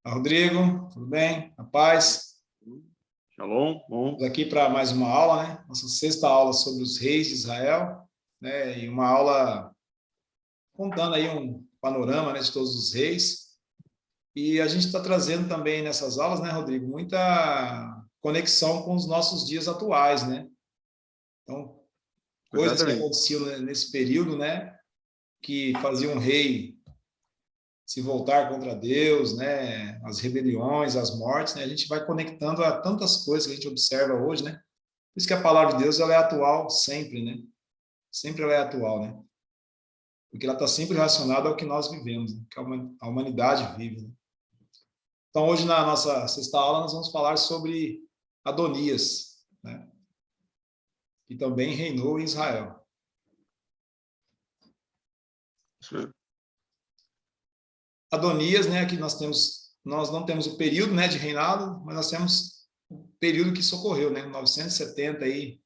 Rodrigo, tudo bem? A paz? Shalom, bom. Estamos aqui para mais uma aula, né? Nossa sexta aula sobre os reis de Israel, né? E uma aula contando aí um panorama, né, de todos os reis. E a gente está trazendo também nessas aulas, né, Rodrigo, muita conexão com os nossos dias atuais, né? Então, coisas que Exatamente. aconteciam nesse período, né, que faziam um rei se voltar contra Deus, né, as rebeliões, as mortes, né, a gente vai conectando a tantas coisas que a gente observa hoje, né? Por isso que a palavra de Deus ela é atual sempre, né? Sempre ela é atual, né? Porque ela está sempre relacionada ao que nós vivemos, né? Que a humanidade vive. Né? Então, hoje na nossa sexta aula nós vamos falar sobre Adonias, né? Que também reinou em Israel. Sim. Adonias, né? Aqui nós não temos o período, né, de reinado, mas nós temos o período que socorreu, né, 970 aí,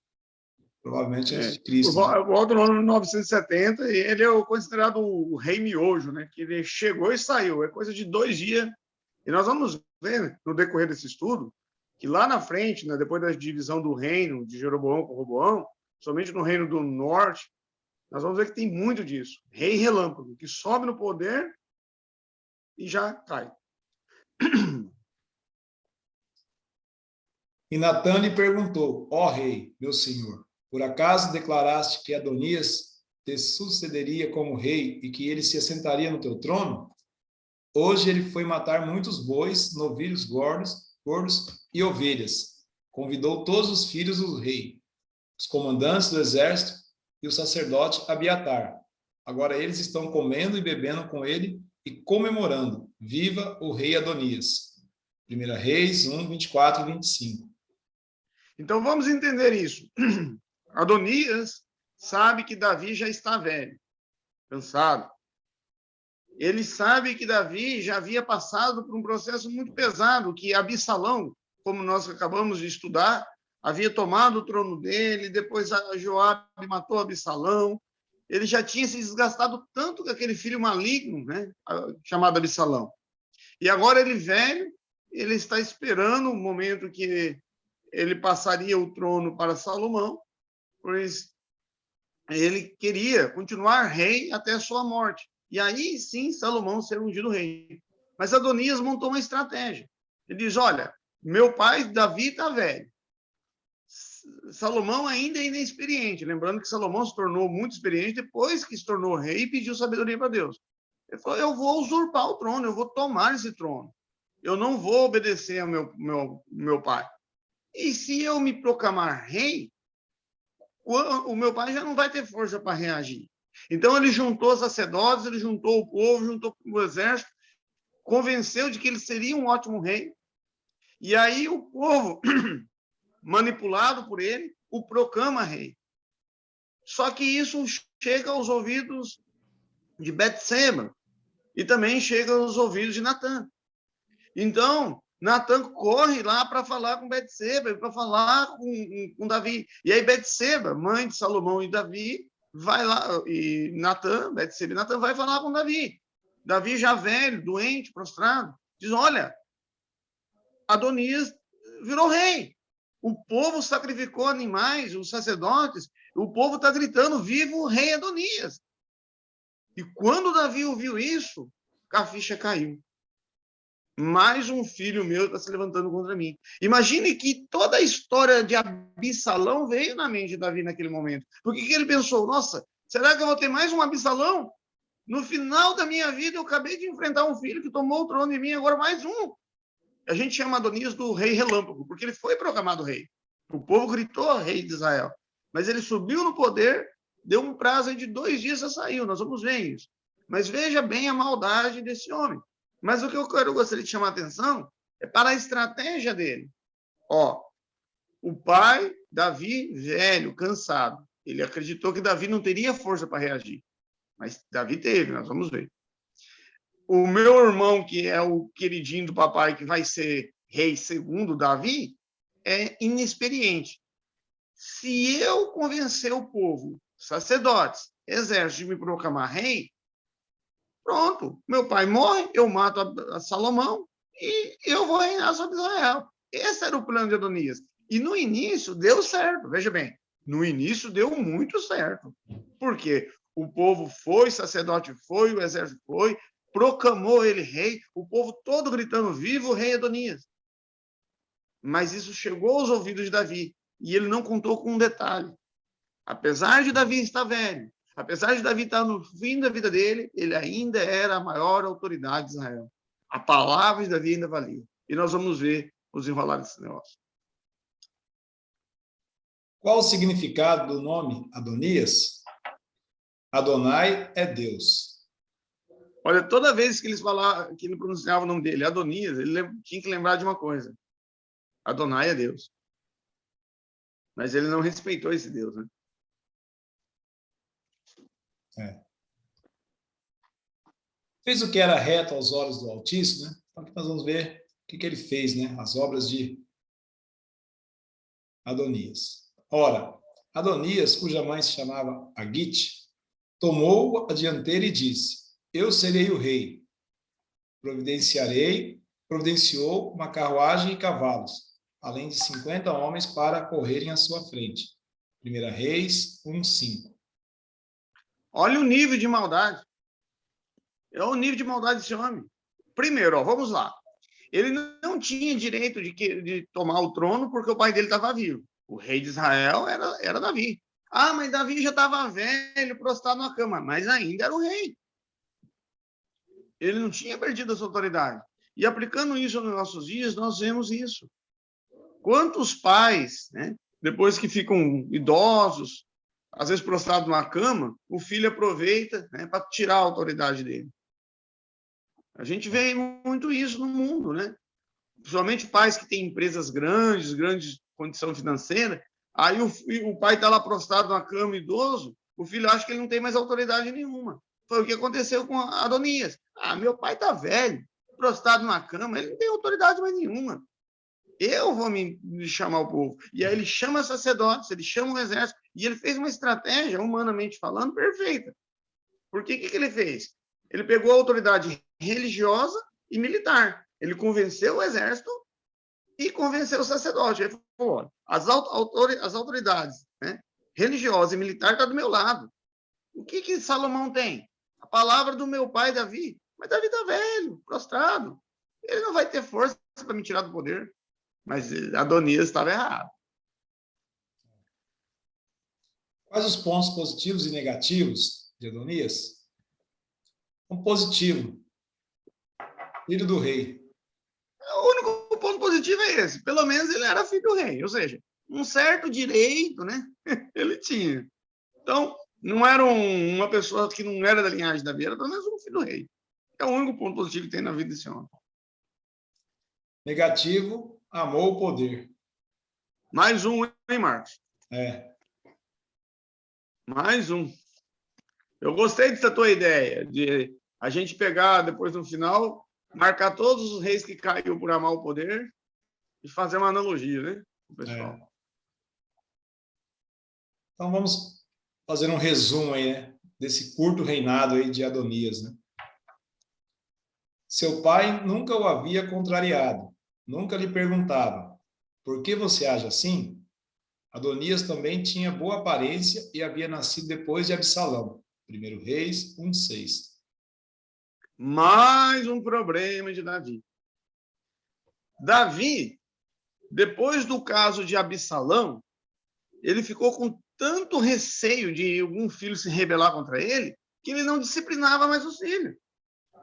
provavelmente antes de Cristo. Né? Por volta do ano 970, e ele é considerado o rei miojo, né? Que ele chegou e saiu, é coisa de 2 dias. E nós vamos ver, no decorrer desse estudo, que lá na frente, né, depois da divisão do reino de Jeroboão com Roboão, somente no reino do norte, nós vamos ver que tem muito disso. Rei relâmpago, que sobe no poder e já cai. E Natã lhe perguntou: ó rei, meu senhor, por acaso declaraste que Adonias te sucederia como rei e que ele se assentaria no teu trono? Hoje ele foi matar muitos bois, novilhos gordos e ovelhas. Convidou todos os filhos do rei, os comandantes do exército e o sacerdote Abiatar. Agora eles estão comendo e bebendo com ele e comemorando. Viva o rei Adonias. 1 Reis 1, 24 e 25. Então vamos entender isso. Adonias sabe que Davi já está velho, cansado. Ele sabe que Davi já havia passado por um processo muito pesado, que Absalão, como nós acabamos de estudar, havia tomado o trono dele, depois Joabe matou Absalão. Ele já tinha se desgastado tanto com aquele filho maligno, né, chamado Absalão. E agora ele velho, ele está esperando o momento que ele passaria o trono para Salomão, pois ele queria continuar rei até a sua morte. E aí sim Salomão ser ungido rei. Mas Adonias montou uma estratégia. Ele diz: olha, meu pai Davi está velho. Salomão ainda é inexperiente. Lembrando que Salomão se tornou muito experiente depois que se tornou rei e pediu sabedoria para Deus. Ele falou: eu vou usurpar o trono, eu vou tomar esse trono. Eu não vou obedecer ao meu pai. E se eu me proclamar rei, o meu pai já não vai ter força para reagir. Então ele juntou os sacerdotes, ele juntou o povo, juntou o exército, convenceu de que ele seria um ótimo rei. E aí o povo, manipulado por ele, o proclama rei. Só que isso chega aos ouvidos de Betseba e também chega aos ouvidos de Natã. Então, Natã corre lá para falar com Betseba, para falar com Davi. E aí Betseba, mãe de Salomão e Davi, vai lá, e Natã, Betseba e Natã vai falar com Davi. Davi já velho, doente, prostrado, diz: olha, Adonias virou rei. O povo sacrificou animais, os sacerdotes, o povo está gritando: viva o rei Adonias. E quando Davi ouviu isso, a ficha caiu. Mais um filho meu está se levantando contra mim. Imagine que toda a história de Absalão veio na mente de Davi naquele momento. Porque que ele pensou: nossa, será que eu vou ter mais um Absalão? No final da minha vida, eu acabei de enfrentar um filho que tomou o trono de mim, agora mais um. A gente chama Adonias do rei relâmpago, porque ele foi proclamado rei. O povo gritou rei de Israel. Mas ele subiu no poder, deu um prazo de 2 dias e saiu. Nós vamos ver isso. Mas veja bem a maldade desse homem. Mas o que eu gostaria de chamar a atenção é para a estratégia dele. Ó, o pai, Davi, velho, cansado. Ele acreditou que Davi não teria força para reagir. Mas Davi teve, nós vamos ver. O meu irmão, que é o queridinho do papai, que vai ser rei segundo Davi, é inexperiente. Se eu convencer o povo, sacerdotes, exército, de me proclamar rei, Pronto, meu pai morre, eu mato a Salomão e eu vou reinar sobre Israel. Esse era o plano de Adonias. E no início deu certo, veja bem, no início deu muito certo. Por quê? O povo foi, o sacerdote foi, o exército foi, proclamou ele rei, o povo todo gritando, viva o rei Adonias. Mas isso chegou aos ouvidos de Davi, e ele não contou com um detalhe. Apesar de Davi estar velho, apesar de Davi estar no fim da vida dele, ele ainda era a maior autoridade de Israel. A palavra de Davi ainda valia. E nós vamos ver os enrolados desse negócio. Qual o significado do nome Adonias? Adonai é Deus. Olha, toda vez que eles falavam, que ele pronunciava o nome dele, Adonias, ele tinha que lembrar de uma coisa. Adonai é Deus. Mas ele não respeitou esse Deus, né? Fez o que era reto aos olhos do Altíssimo, né? Então aqui nós vamos ver o que ele fez, né? As obras de Adonias. Ora, Adonias, cuja mãe se chamava Agite, tomou a dianteira e disse: eu serei o rei. Providenciou uma carruagem e cavalos, além de 50 homens para correrem à sua frente. 1 Reis 1:5. Olha o nível de maldade. É o nível de maldade desse homem. Primeiro, vamos lá. Ele não tinha direito de tomar o trono porque o pai dele estava vivo. O rei de Israel era Davi. Ah, mas Davi já estava velho, prostrado na cama, mas ainda era o rei. Ele não tinha perdido a sua autoridade. E aplicando isso nos nossos dias, nós vemos isso. Quantos pais, né, depois que ficam idosos, às vezes prostrados na cama, o filho aproveita, né, para tirar a autoridade dele. A gente vê muito isso no mundo, né? Principalmente pais que têm empresas grandes, grande condição financeira, aí o pai está lá prostrado na cama, idoso, o filho acha que ele não tem mais autoridade nenhuma. Foi o que aconteceu com Adonias. Ah, meu pai está velho, prostrado na cama, ele não tem autoridade mais nenhuma. Eu vou me chamar o povo. E aí ele chama sacerdotes, ele chama o exército, e ele fez uma estratégia, humanamente falando, perfeita. Por que ele fez? Ele pegou a autoridade religiosa e militar. Ele convenceu o exército e convenceu o sacerdote. Ele falou: as autoridades, né, religiosas e militares estão do meu lado. O que Salomão tem? A palavra do meu pai Davi. Mas Davi está velho, prostrado. Ele não vai ter força para me tirar do poder. Mas Adonias estava errado. Quais os pontos positivos e negativos de Adonias? Um positivo, filho do rei. O único ponto positivo é esse. Pelo menos ele era filho do rei. Ou seja, um certo direito, né? Ele tinha. Então, não era uma pessoa que não era da linhagem de Davi, era pelo menos um filho do rei. É o único ponto positivo que tem na vida desse homem. Negativo, amou o poder. Mais um, hein, Marcos? Mais um. Eu gostei dessa tua ideia, de a gente pegar, depois no final, marcar todos os reis que caiu por amar o poder e fazer uma analogia, né, pessoal? Então, vamos fazer um resumo aí, né, desse curto reinado aí de Adonias, né? Seu pai nunca o havia contrariado, nunca lhe perguntava: por que você age assim? Adonias também tinha boa aparência e havia nascido depois de Absalão. 1 Reis 1:6. Mais um problema de Davi. Davi, depois do caso de Absalão, ele ficou com tanto receio de algum filho se rebelar contra ele, que ele não disciplinava mais os filhos.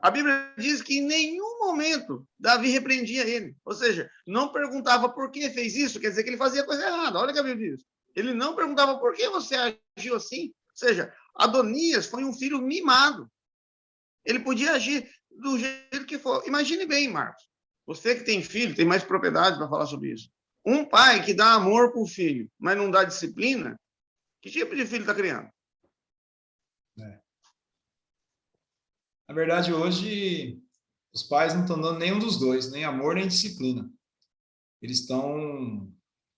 A Bíblia diz que em nenhum momento Davi repreendia ele. Ou seja, não perguntava por que fez isso, quer dizer que ele fazia coisa errada. Olha o que a Bíblia diz. Ele não perguntava por que você agiu assim. Ou seja, Adonias foi um filho mimado. Ele podia agir do jeito que for. Imagine bem, Marcos. Você que tem filho, tem mais propriedade para falar sobre isso. Um pai que dá amor para o filho, mas não dá disciplina, que tipo de filho está criando? Na verdade, hoje, os pais não estão dando nenhum dos dois, nem amor, nem disciplina. Eles estão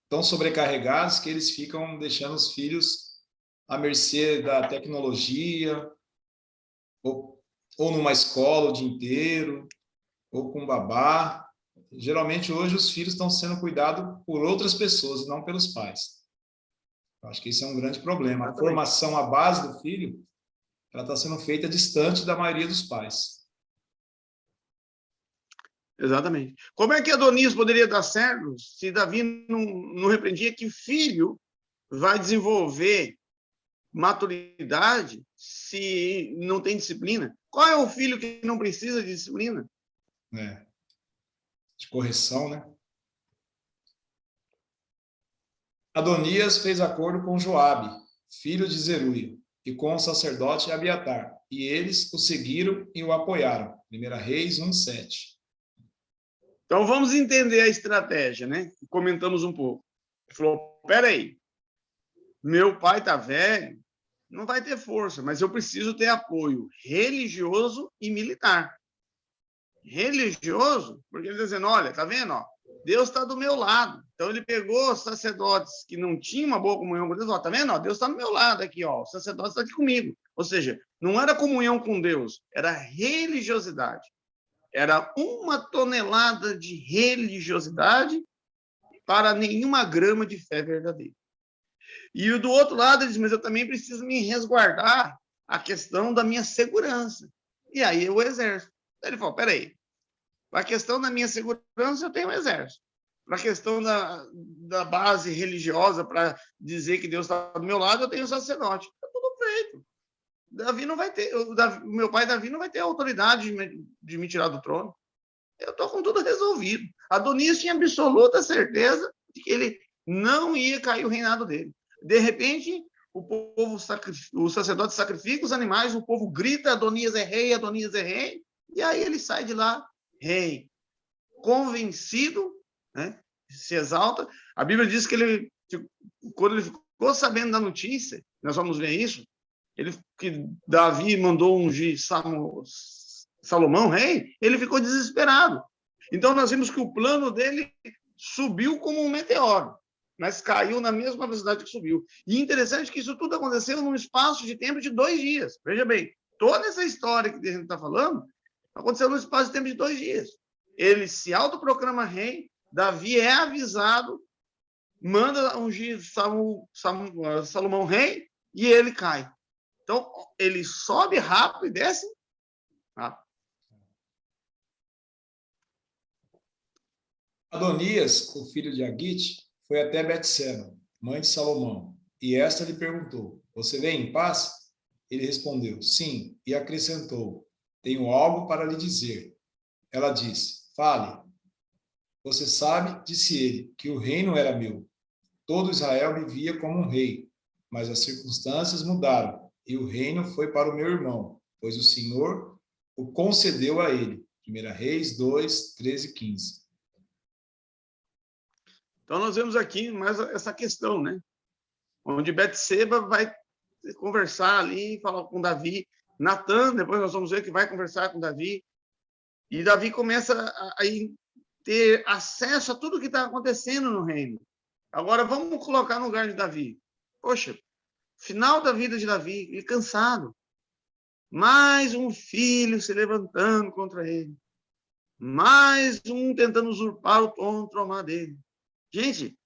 tão sobrecarregados que eles ficam deixando os filhos à mercê da tecnologia, ou ou numa escola o dia inteiro, ou com babá. Geralmente, hoje, os filhos estão sendo cuidados por outras pessoas, e não pelos pais. Eu acho que isso é um grande problema. A Exatamente. formação, a base do filho, ela está sendo feita distante da maioria dos pais. Exatamente. Como é que Adonias poderia dar certo se Davi não repreendia que filho vai desenvolver maturidade se não tem disciplina? Qual é o filho que não precisa de disciplina? Né? De correção, né? Adonias fez acordo com Joabe, filho de Zeruia, e com o sacerdote Abiatar, e eles o seguiram e o apoiaram. 1 Reis 1:7. Então, vamos entender a estratégia, né? Comentamos um pouco. Ele falou, peraí, meu pai está velho, não vai ter força, mas eu preciso ter apoio religioso e militar. Religioso, porque ele está dizendo, olha, tá vendo? Ó, Deus está do meu lado. Então, ele pegou os sacerdotes que não tinham uma boa comunhão com Deus, ó, tá vendo? Ó, Deus está do meu lado aqui, ó, o sacerdote está aqui comigo. Ou seja, não era comunhão com Deus, era religiosidade. Era 1 tonelada de religiosidade para nenhuma grama de fé verdadeira. E do outro lado, ele diz, mas eu também preciso me resguardar a questão da minha segurança. E aí o exército. Ele falou, peraí, para a questão da minha segurança, eu tenho um exército. Para a questão da base religiosa, para dizer que Deus está do meu lado, eu tenho um sacerdote. Está tudo feito. Davi não vai ter, o meu pai Davi não vai ter autoridade de me tirar do trono. Eu estou com tudo resolvido. Adonias tinha absoluta certeza de que ele não ia cair o reinado dele. De repente, o sacerdote sacrifica os animais, o povo grita, Adonias é rei, e aí ele sai de lá, rei, convencido, né? Se exalta. A Bíblia diz que ele, quando ele ficou sabendo da notícia, nós vamos ver isso, que Davi mandou ungir Salomão, rei, ele ficou desesperado. Então, nós vimos que o plano dele subiu como um meteoro, mas caiu na mesma velocidade que subiu. E interessante que isso tudo aconteceu num espaço de tempo de 2 dias. Veja bem, toda essa história que a gente está falando aconteceu num espaço de tempo de 2 dias. Ele se autoproclama rei, Davi é avisado, manda ungir Salomão rei, e ele cai. Então, ele sobe rápido e desce rápido. Adonias, o filho de Agite, foi até Betseba, mãe de Salomão, e esta lhe perguntou, você vem em paz? Ele respondeu, sim, e acrescentou, tenho algo para lhe dizer. Ela disse, fale. Você sabe, disse ele, que o reino era meu. Todo Israel me via como um rei, mas as circunstâncias mudaram, e o reino foi para o meu irmão, pois o Senhor o concedeu a ele. 1 Reis 2, 13 e 15. Então, nós vemos aqui mais essa questão, né? Onde Betseba vai conversar ali, falar com Davi. Natan, depois nós vamos ver que vai conversar com Davi. E Davi começa a ter acesso a tudo que está acontecendo no reino. Agora, vamos colocar no lugar de Davi. Poxa, final da vida de Davi, ele cansado. Mais um filho se levantando contra ele. Mais um tentando usurpar o trono dele. Gente,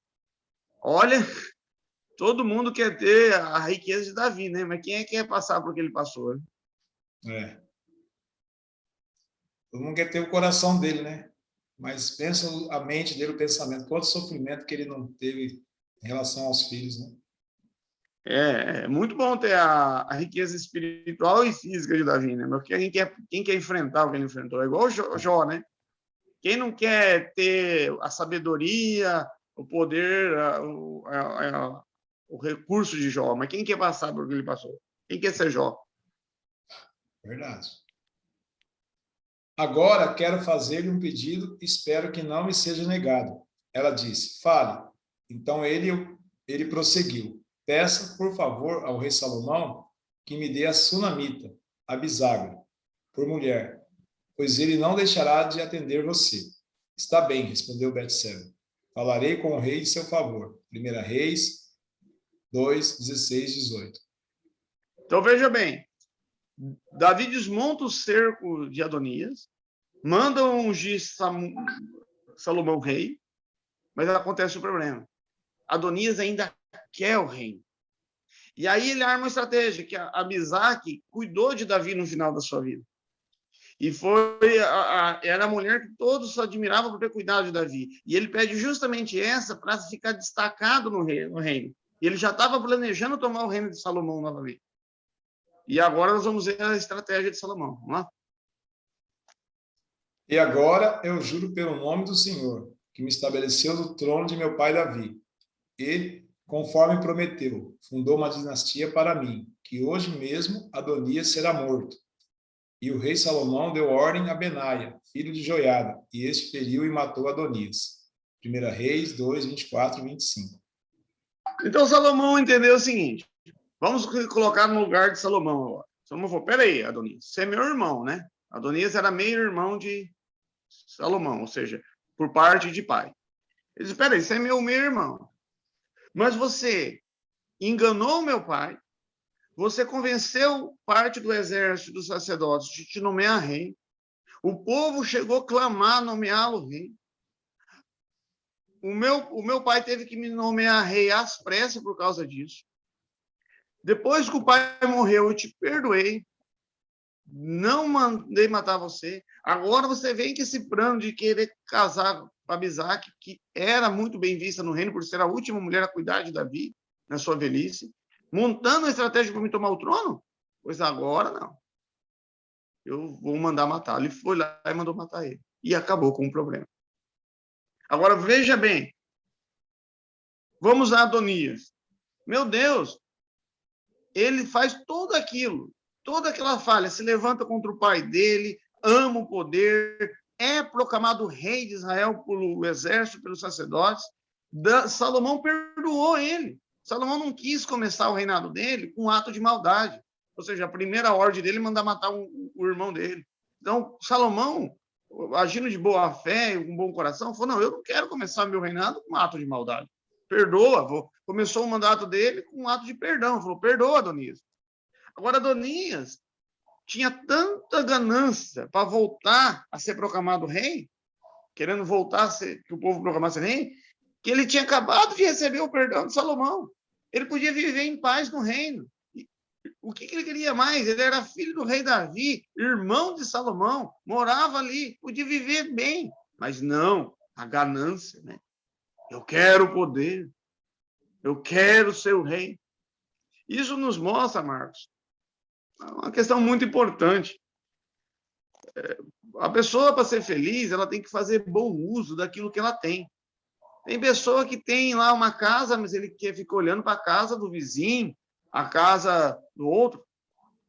olha, todo mundo quer ter a riqueza de Davi, né? Mas quem é que quer passar por que ele passou? Né? É. Todo mundo quer ter o coração dele, né? Mas pensa a mente dele, o pensamento, quanto sofrimento que ele não teve em relação aos filhos, né? É muito bom ter a riqueza espiritual e física de Davi, né? Mas quem quer enfrentar o que ele enfrentou? É igual o Jó, né? Quem não quer ter a sabedoria, o poder, o recurso de Jó? Mas quem quer passar por o que ele passou? Quem quer ser Jó? Verdade. Agora quero fazer-lhe um pedido, espero que não me seja negado. Ela disse, fale. Então ele prosseguiu, peça, por favor, ao rei Salomão que me dê a sunamita, a bisagra, por mulher, pois ele não deixará de atender você. Está bem, respondeu Betseba. Falarei com o rei em seu favor. 1 Reis 2, 16, 18. Então, veja bem, Davi desmonta o cerco de Adonias, manda ungir Salomão rei, mas acontece o problema. Adonias ainda quer o reino. E aí ele arma uma estratégia, que a Abisaque cuidou de Davi no final da sua vida. E era a mulher que todos admiravam por ter cuidado de Davi. E ele pede justamente essa para ficar destacado no reino. E ele já estava planejando tomar o reino de Salomão novamente. E agora nós vamos ver a estratégia de Salomão. Vamos lá? E agora eu juro pelo nome do Senhor, que me estabeleceu no trono de meu pai Davi. E, conforme prometeu, fundou uma dinastia para mim, que hoje mesmo Adonias será morto. E o rei Salomão deu ordem a Benaia, filho de Joiada, e este feriu e matou Adonias. 1 Reis 2, 24 e 25. Então Salomão entendeu o seguinte, vamos colocar no lugar de Salomão agora. Salomão falou, peraí, Adonias, você é meu irmão, né? Adonias era meio irmão de Salomão, ou seja, por parte de pai. Ele disse, peraí, você é meu irmão. Mas você enganou meu pai, você convenceu parte do exército dos sacerdotes de te nomear rei, o povo chegou a clamar, nomeá-lo rei. O meu pai teve que me nomear rei às pressas por causa disso. Depois que o pai morreu, eu te perdoei, não mandei matar você. Agora você vem com esse plano de querer casar com a Abisaque, que era muito bem vista no reino por ser a última mulher a cuidar de Davi na sua velhice, montando uma estratégia para me tomar o trono? Pois agora não. Eu vou mandar matar. Ele foi lá e mandou matar ele. E acabou com o problema. Agora, veja bem. Vamos a Adonias. Meu Deus, ele faz tudo aquilo, toda aquela falha, se levanta contra o pai dele, ama o poder, é proclamado rei de Israel pelo exército, pelos sacerdotes. Salomão perdoou ele. Salomão não quis começar o reinado dele com um ato de maldade. Ou seja, a primeira ordem dele é mandar matar o irmão dele. Então, Salomão, agindo de boa fé e com bom coração, falou, não, eu não quero começar meu reinado com um ato de maldade. Perdoa. Começou o mandato dele com um ato de perdão. Falou, perdoa, Adonias. Agora, Adonias tinha tanta ganância para voltar a ser proclamado rei, querendo voltar a ser, que o povo proclamasse rei, que ele tinha acabado de receber o perdão de Salomão. Ele podia viver em paz no reino. O que ele queria mais? Ele era filho do rei Davi, irmão de Salomão, morava ali, podia viver bem. Mas não, a ganância, né? Eu quero poder, eu quero ser o rei. Isso nos mostra, Marcos, uma questão muito importante. A pessoa, para ser feliz, ela tem que fazer bom uso daquilo que ela tem. Tem pessoa que tem lá uma casa, mas ele fica olhando para a casa do vizinho, a casa do outro,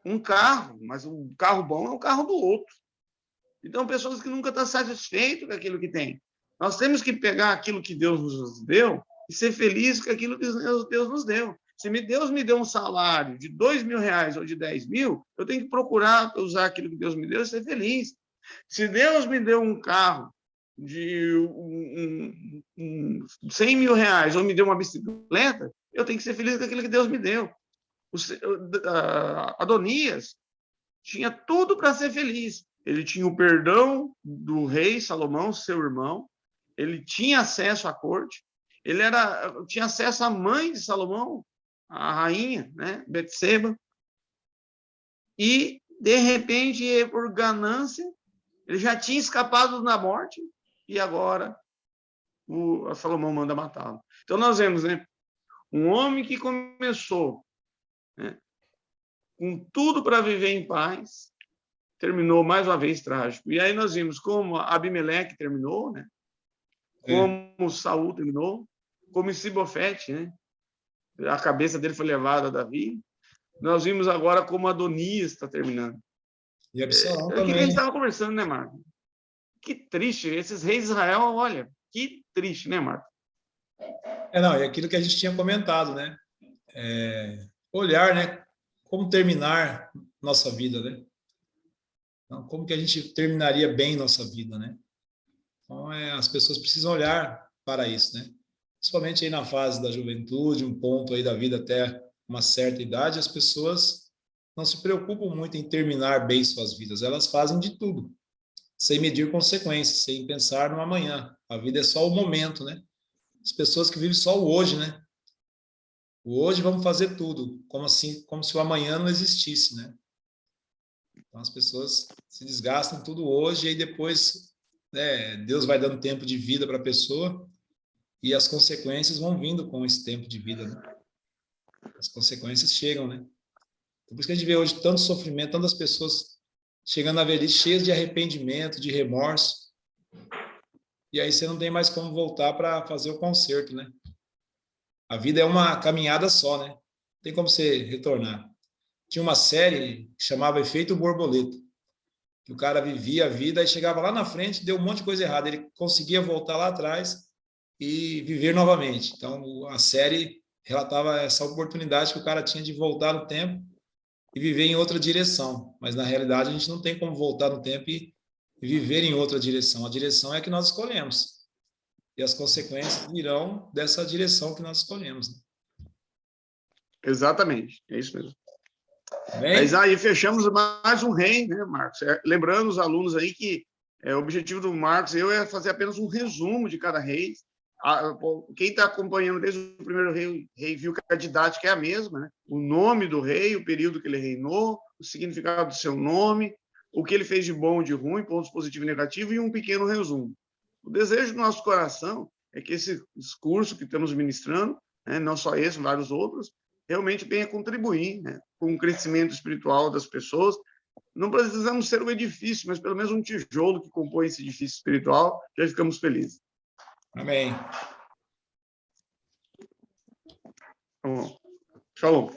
um carro, mas um carro bom é o carro do outro. Então, pessoas que nunca estão satisfeitas com aquilo que tem. Nós temos que pegar aquilo que Deus nos deu e ser feliz com aquilo que Deus nos deu. Se Deus me deu um salário de R$2.000 ou de 10 mil, eu tenho que procurar usar aquilo que Deus me deu e ser feliz. Se Deus me deu um carro de 100 mil reais ou me deu uma bicicleta, eu tenho que ser feliz com aquilo que Deus me deu. Adonias tinha tudo para ser feliz. Ele tinha o perdão do rei Salomão, seu irmão. Ele tinha acesso à corte. Ele tinha acesso à mãe de Salomão, a rainha, né, Betseba. E, de repente, por ganância, ele já tinha escapado da morte e agora Salomão manda matá-lo. Então, nós vemos, né, um homem que começou, né, com tudo para viver em paz, terminou mais uma vez trágico. E aí nós vimos como Abimeleque terminou, né? Como Saul terminou, como Isibofete, né? A cabeça dele foi levada a Davi. Nós vimos agora como Adonias está terminando. E Absalão também. também. Que a gente estava conversando, né, Marco? Que triste. Esses reis de Israel, olha, que triste, né, Marco? Não, e aquilo que a gente tinha comentado, né? Olhar, né? Como terminar nossa vida, né? Então, como que a gente terminaria bem nossa vida, né? Então, as pessoas precisam olhar para isso, né? Principalmente aí na fase da juventude, um ponto aí da vida até uma certa idade, as pessoas não se preocupam muito em terminar bem suas vidas. Elas fazem de tudo, sem medir consequências, sem pensar no amanhã. A vida é só o momento, né? As pessoas que vivem só o hoje, né? O hoje vamos fazer tudo, como assim, como se o amanhã não existisse, né? Então as pessoas se desgastam tudo hoje e aí depois, né, Deus vai dando tempo de vida para a pessoa e as consequências vão vindo com esse tempo de vida, né? As consequências chegam, né? Então, por isso que a gente vê hoje tanto sofrimento, tantas pessoas chegando na velhice cheias de arrependimento, de remorso, e aí você não tem mais como voltar para fazer o conserto, né? A vida é uma caminhada só, né? Não tem como você retornar. Tinha uma série que chamava Efeito Borboleta, que o cara vivia a vida e chegava lá na frente, deu um monte de coisa errada, ele conseguia voltar lá atrás e viver novamente. Então, a série relatava essa oportunidade que o cara tinha de voltar no tempo e viver em outra direção. Mas, na realidade, a gente não tem como voltar no tempo e viver em outra direção. A direção é a que nós escolhemos. E as consequências virão dessa direção que nós escolhemos. Né? Exatamente, é isso mesmo. Mas Bem? aí fechamos mais um rei, né, Marcos? Lembrando os alunos aí que o objetivo do Marcos é fazer apenas um resumo de cada rei. Quem está acompanhando desde o primeiro rei viu que a didática é a mesma, né? O nome do rei, o período que ele reinou, o significado do seu nome, o que ele fez de bom e de ruim, pontos positivos e negativos, e um pequeno resumo. O desejo do nosso coração é que esse discurso que estamos ministrando, né, não só esse, vários outros, realmente venha contribuir, né, com o crescimento espiritual das pessoas. Não precisamos ser um edifício, mas pelo menos um tijolo que compõe esse edifício espiritual, já ficamos felizes. Amém. Tá bom. Shalom.